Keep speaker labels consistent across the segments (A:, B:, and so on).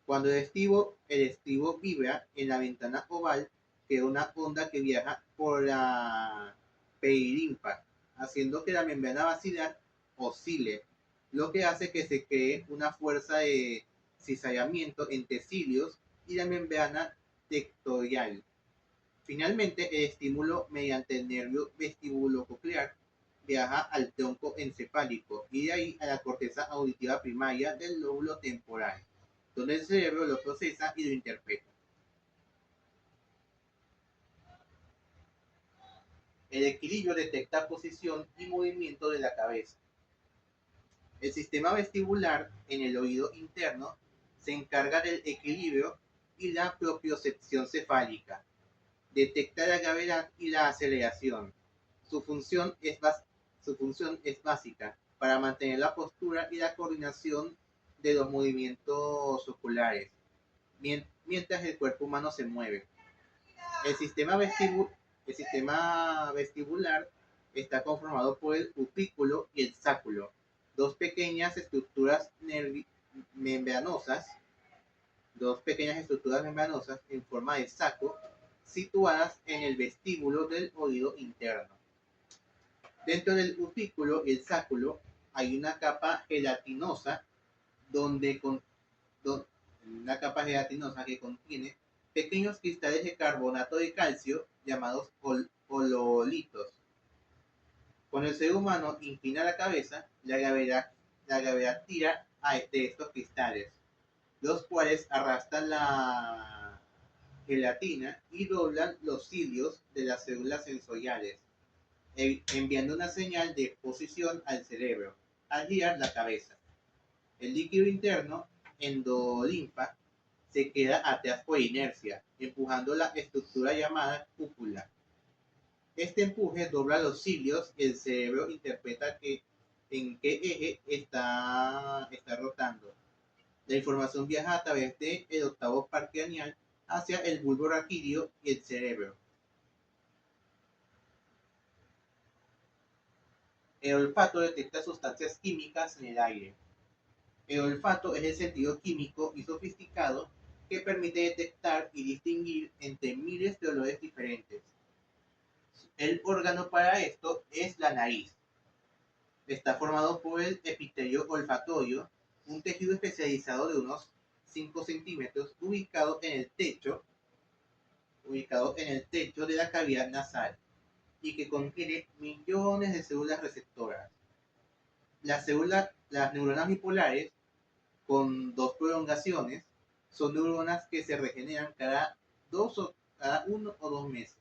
A: Cuando el estivo vibra en la ventana oval, queda una onda que viaja por la perilimfa, haciendo que la membrana basilar oscile, lo que hace que se cree una fuerza de cizallamiento entre cilios y la membrana tectorial. Finalmente, el estímulo mediante el nervio vestibulococlear viaja al tronco encefálico y de ahí a la corteza auditiva primaria del lóbulo temporal, donde el cerebro lo procesa y lo interpreta. El equilibrio detecta posición y movimiento de la cabeza. El sistema vestibular en el oído interno se encarga del equilibrio y la propiocepción cefálica. Detecta la gravedad y la aceleración. Su función es básica para mantener la postura y la coordinación de los movimientos oculares, mientras el cuerpo humano se mueve. El sistema, el sistema vestibular está conformado por el upículo y el sáculo, dos pequeñas estructuras membranosas, en forma de saco situadas en el vestíbulo del oído interno. Dentro del upículo y el sáculo hay una capa gelatinosa donde una capa gelatinosa que contiene pequeños cristales de carbonato de calcio llamados hololitos. Cuando el ser humano inclina la cabeza, la gravedad tira de estos cristales, los cuales arrastran la gelatina y doblan los cilios de las células sensoriales, enviando una señal de posición al cerebro al girar la cabeza. El líquido interno, endolinfa, se queda atrás por inercia, empujando la estructura llamada cúpula. Este empuje dobla los cilios y el cerebro interpreta en qué eje está rotando. La información viaja a través del octavo par craneal hacia el bulbo raquídeo y el cerebro. El olfato detecta sustancias químicas en el aire. El olfato es el sentido químico y sofisticado que permite detectar y distinguir entre miles de olores diferentes. El órgano para esto es la nariz. Está formado por el epitelio olfatorio, un tejido especializado de unos 5 centímetros ubicado en el techo de la cavidad nasal y que contiene millones de células receptoras. Las neuronas bipolares con dos prolongaciones son neuronas que se regeneran cada 1 o 2 meses,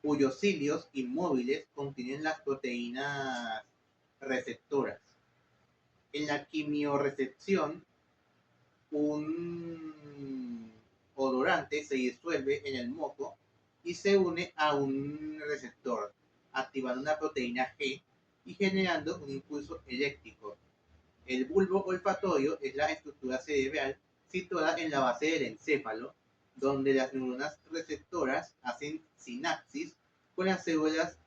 A: cuyos cilios inmóviles contienen las proteínas receptoras. En la quimiorecepción, un odorante se disuelve en el moco y se une a un receptor, activando una proteína G y generando un impulso eléctrico. El bulbo olfatorio es la estructura cerebral situada en la base del encéfalo, donde las neuronas receptoras hacen sinapsis con las células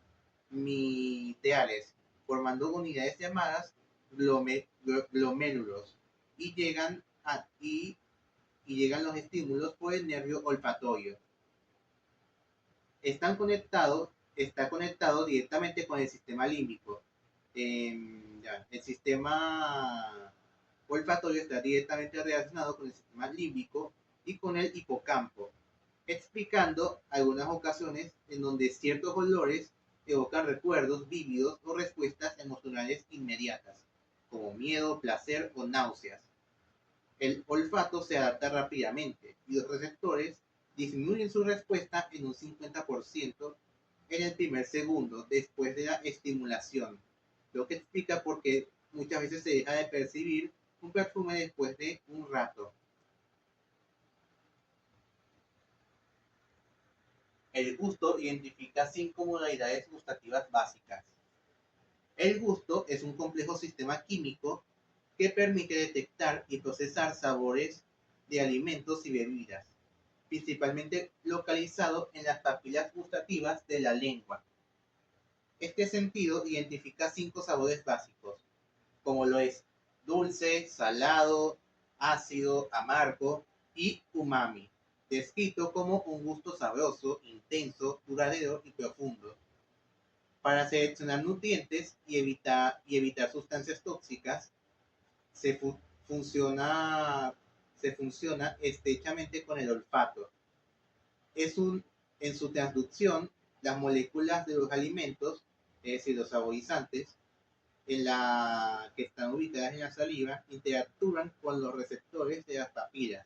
A: miteales, formando unidades llamadas glomérulos, y llegan los estímulos por el nervio olfatorio. Está conectado directamente con el sistema límbico. El sistema olfatorio está directamente relacionado con el sistema límbico y con el hipocampo, explicando algunas ocasiones en donde ciertos olores evocan recuerdos vívidos o respuestas emocionales inmediatas, como miedo, placer o náuseas. El olfato se adapta rápidamente y los receptores disminuyen su respuesta en un 50% en el primer segundo después de la estimulación, lo que explica por qué muchas veces se deja de percibir un perfume después de un rato. El gusto identifica 5 modalidades gustativas básicas. El gusto es un complejo sistema químico que permite detectar y procesar sabores de alimentos y bebidas, principalmente localizado en las papilas gustativas de la lengua. Este sentido identifica 5 sabores básicos, como lo es dulce, salado, ácido, amargo y umami, descrito como un gusto sabroso, intenso, duradero y profundo. Para seleccionar nutrientes y evitar sustancias tóxicas, se, fu- funciona, se funciona estrechamente con el olfato. Es un, en su transducción, las moléculas de los alimentos, es decir, los saborizantes, que están ubicadas en la saliva, interactúan con los receptores de las papilas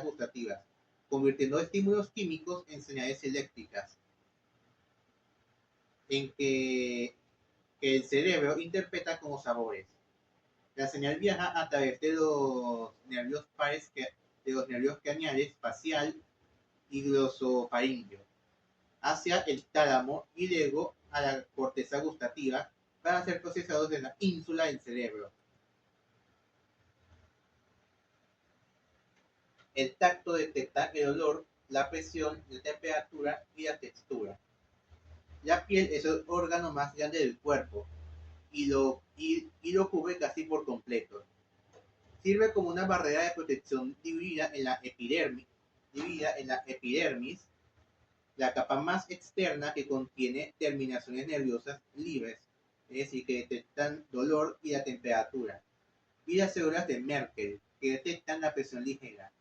A: gustativas, convirtiendo estímulos químicos en señales eléctricas, en que el cerebro interpreta como sabores. La señal viaja a través de los nervios craneales, facial y glosofaríngeo, hacia el tálamo y luego a la corteza gustativa para ser procesados en la ínsula del cerebro. El tacto detecta el olor, la presión, la temperatura y la textura. La piel es el órgano más grande del cuerpo y lo cubre casi por completo. Sirve como una barrera de protección dividida en la epidermis, la capa más externa que contiene terminaciones nerviosas libres, es decir, que detectan dolor y la temperatura, y las células de Merkel, que detectan la presión ligera.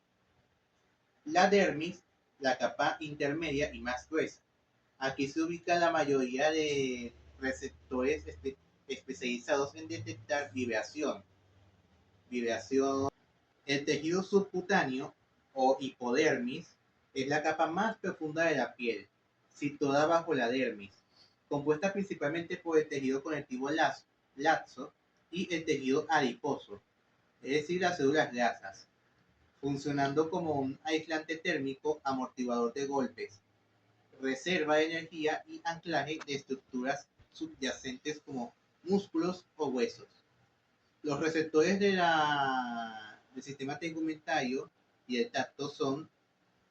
A: La dermis, la capa intermedia y más gruesa. Aquí se ubica la mayoría de receptores especializados en detectar vibración. El tejido subcutáneo o hipodermis es la capa más profunda de la piel, situada bajo la dermis, compuesta principalmente por el tejido conectivo laxo y el tejido adiposo, es decir, las células grasas, funcionando como un aislante térmico, amortiguador de golpes, reserva de energía y anclaje de estructuras subyacentes como músculos o huesos. Los receptores del sistema tegumentario y el tacto son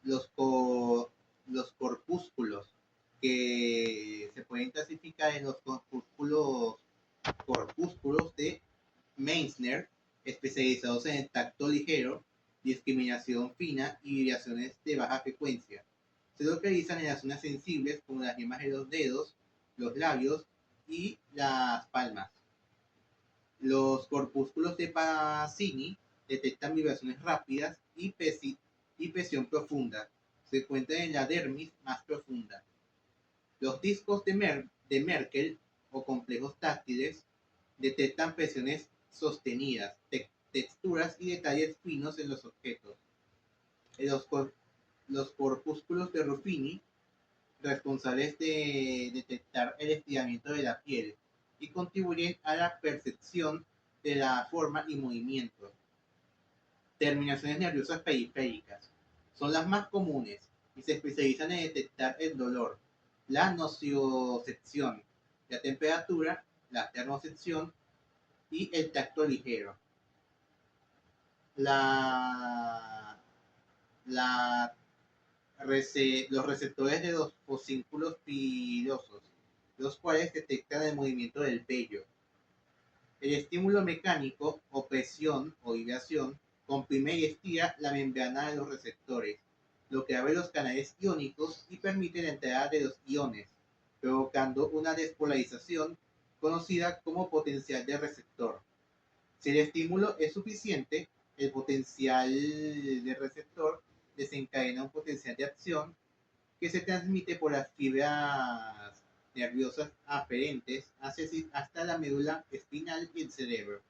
A: los, los corpúsculos, que se pueden clasificar en los corpúsculos de Meissner, especializados en el tacto ligero, discriminación fina y vibraciones de baja frecuencia. Se localizan en las zonas sensibles como las yemas de los dedos, los labios y las palmas. Los corpúsculos de Pacini detectan vibraciones rápidas y presión profunda. Se encuentran en la dermis más profunda. Los discos de Merkel o complejos táctiles detectan presiones sostenidas, texturas y detalles finos en los objetos. Los, los corpúsculos de Ruffini, responsables de detectar el estiramiento de la piel y contribuyen a la percepción de la forma y movimiento. Terminaciones nerviosas periféricas son las más comunes y se especializan en detectar el dolor, la nociocepción, la temperatura, la termocepción y el tacto ligero. La, la los receptores de los fosículos pilosos, los cuales detectan el movimiento del vello. El estímulo mecánico, o presión o vibración, comprime y estira la membrana de los receptores, lo que abre los canales iónicos y permite la entrada de los iones, provocando una despolarización conocida como potencial de receptor. Si el estímulo es suficiente, el potencial del receptor desencadena un potencial de acción que se transmite por las fibras nerviosas aferentes hasta la médula espinal y el cerebro.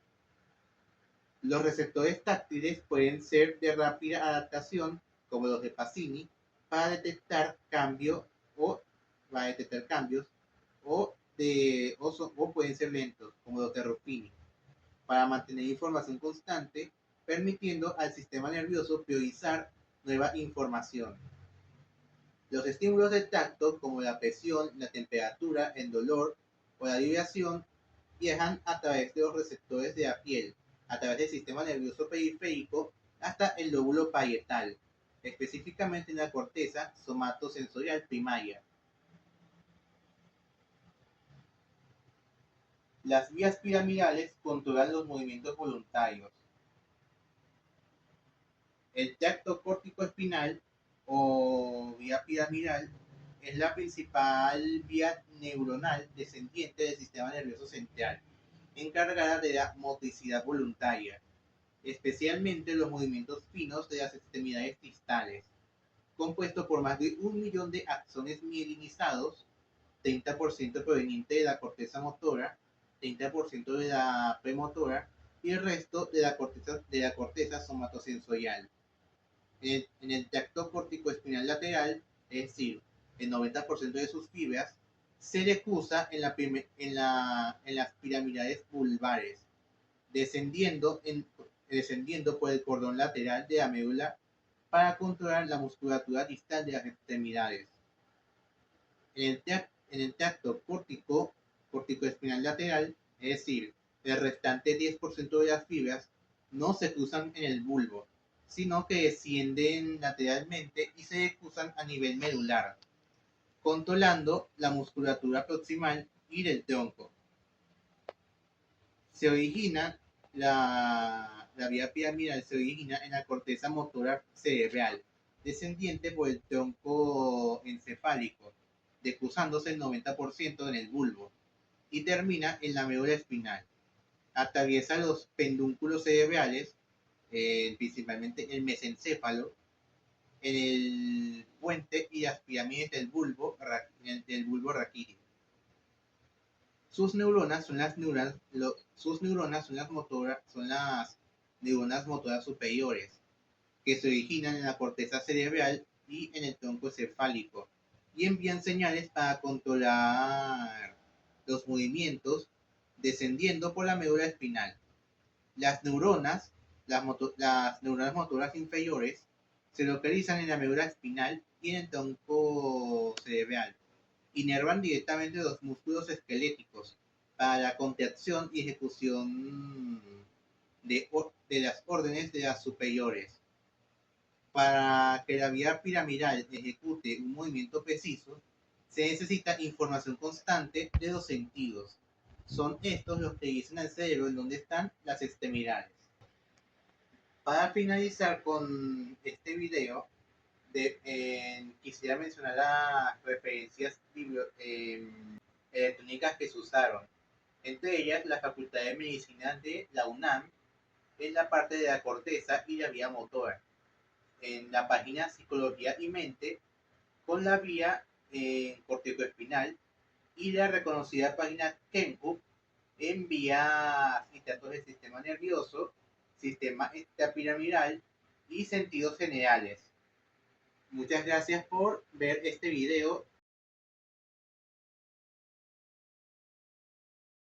A: Los receptores táctiles pueden ser de rápida adaptación, como los de Pacini, para detectar o cambios, o pueden ser lentos, como los de Ruffini, para mantener información constante, permitiendo al sistema nervioso priorizar nueva información. Los estímulos del tacto, como la presión, la temperatura, el dolor o la vibración, viajan a través de los receptores de la piel, a través del sistema nervioso periférico, hasta el lóbulo parietal, específicamente en la corteza somatosensorial primaria. Las vías piramidales controlan los movimientos voluntarios. El tracto córtico-espinal o vía piramidal es la principal vía neuronal descendiente del sistema nervioso central, encargada de la motricidad voluntaria, especialmente los movimientos finos de las extremidades distales, compuesto por más de 1 millón de axones mielinizados, 30% proveniente de la corteza motora, 30% de la premotora y el resto de la corteza somatosensorial. En el tracto corticoespinal lateral, es decir, el 90% de sus fibras, se decusa en las piramidales vulvares, descendiendo, descendiendo por el cordón lateral de la médula para controlar la musculatura distal de las extremidades. En el tracto corticoespinal lateral, es decir, el restante 10% de las fibras no se cruzan en el bulbo, sino que descienden lateralmente y se decusan a nivel medular, controlando la musculatura proximal y del tronco. Se origina la vía piramidal se origina en la corteza motora cerebral, descendiente por el tronco encefálico, decruzándose el 90% en el bulbo, y termina en la médula espinal. Atraviesa los pedúnculos cerebrales, principalmente el mesencéfalo, en el puente y las pirámides del bulbo raquídeo. Sus neuronas son las neuronas motoras superiores, que se originan en la corteza cerebral y en el tronco encefálico, y envían señales para controlar los movimientos descendiendo por la médula espinal. Las neuronas motoras inferiores se localizan en la médula espinal y en el tronco cerebral. Inervan directamente los músculos esqueléticos para la contracción y ejecución de las órdenes de las superiores. Para que la vía piramidal ejecute un movimiento preciso, se necesita información constante de los sentidos. Son estos los que dicen al cerebro en dónde están las extremidades. Para finalizar con este video, quisiera mencionar las referencias electrónicas que se usaron. Entre ellas, la Facultad de Medicina de la UNAM, en la parte de la corteza y la vía motora. En la página Psicología y Mente, con la vía corticoespinal, y la reconocida página Kenpu en vías y datos del sistema nervioso, sistema extrapiramidal y sentidos generales. Muchas gracias por ver este video